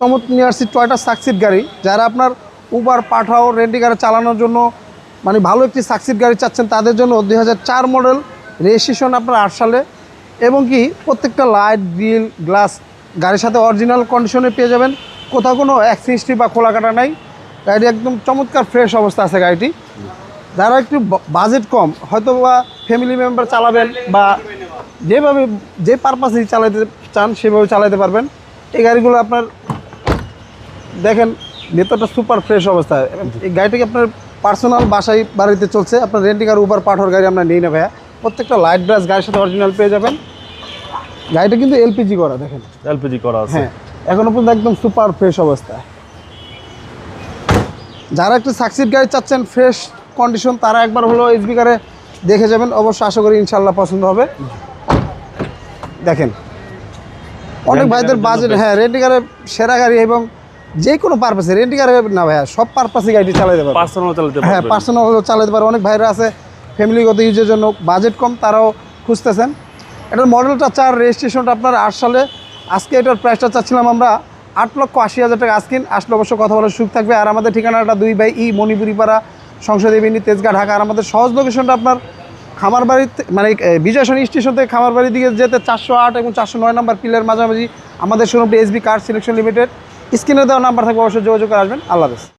চমৎ নিয়ে আসছি Toyota succeed গাড়ি। যারা আপনার উবার পাঠাও রেন্টি গাড়ি চালানোর জন্য মানে ভালো একটি সাকসিড গাড়ি চাচ্ছেন তাদের জন্য 2004 মডেল, রেজিস্ট্রেশন আপনার 8 সালে, এবং কি প্রত্যেকটা লাইট গ্রিল গ্লাস গাড়ির সাথে অরিজিনাল কন্ডিশনে পেয়ে যাবেন। কোথাও কোনো অ্যাক্সিডেন্ট বা খোলা কাটা নাই। গাড়িটি একদম চমৎকার ফ্রেশ অবস্থা আছে গাড়িটি। যারা একটু বাজেট কম, হয়তো বা ফ্যামিলি মেম্বার চালাবেন বা যেভাবে যে পারপাসে চালাতে চান সেভাবে চালাতে পারবেন। এই গাড়িগুলো আপনার দেখেন ভেতরটা সুপার ফ্রেশ অবস্থায়। এই গাড়িটাকে আপনার পার্সোনাল বাসায় বাড়িতে চলছে। আপনার রেন্টি গাড়ি উবার পাঠার গাড়ি আমরা নিই না ভাইয়া। প্রত্যেকটা লাইট ব্রাশ গাড়ির সাথে অরিজিনাল পেয়ে যাবেন। গাড়িটা কিন্তু এলপিজি করা, দেখেন এলপিজি করা আছে। হ্যাঁ, এখনো পর্যন্ত একদম সুপার ফ্রেশ অবস্থায়। যারা একটু সাকসিড গাড়ি চাচ্ছেন ফ্রেশ কন্ডিশন, তারা একবার হলো এসবি কারে দেখে যাবেন। অবশ্য আশা করি ইনশাল্লাহ পছন্দ হবে। দেখেন অনেক ভাইদের বাজেট, হ্যাঁ রেন্টি কারে সেরা গাড়ি, এবং যে কোনো পারপাসে রেন্টি কারে না ভাইয়া, সব পারপাসে গাড়িটি চালাতে পারবে, পার্সোনাল চালাতে হ্যাঁ পারবেন। পার্সোনাল চালাতে পারে। অনেক ভাইরা আছে ফ্যামিলিগত ইউজের জন্য বাজেট কম, তারাও খুঁজতেছেন। এটার মডেলটা 4, রেজিস্ট্রেশনটা আপনার 8 সালে। আজকে এটার প্রাইসটা চাচ্ছিলাম আমরা 8,80,000 টাকা। আজকিন আসলে অবশ্য কথা বলার সুযোগ থাকবে। আর আমাদের ঠিকানাটা 2/E মণিপুরিপাড়া, সংসদ এভিনিউ, তেজগাঁ, ঢাকা। আর আমাদের সহজ লোকেশনটা আপনার খামারবাড়িতে মানে বিজয় সরণি স্টেশন থেকে খামারবাড়ির দিকে যেতে 408 এবং 409 নাম্বার পিলার মাঝামাঝি আমাদের শোরুমটি এসবি কার সিলেকশন লিমিটেড। স্ক্রিনে দেওয়া নাম্বার থাকবে, অবশ্যই যোগাযোগ করে আসবেন। আল্লাহ হাফেজ।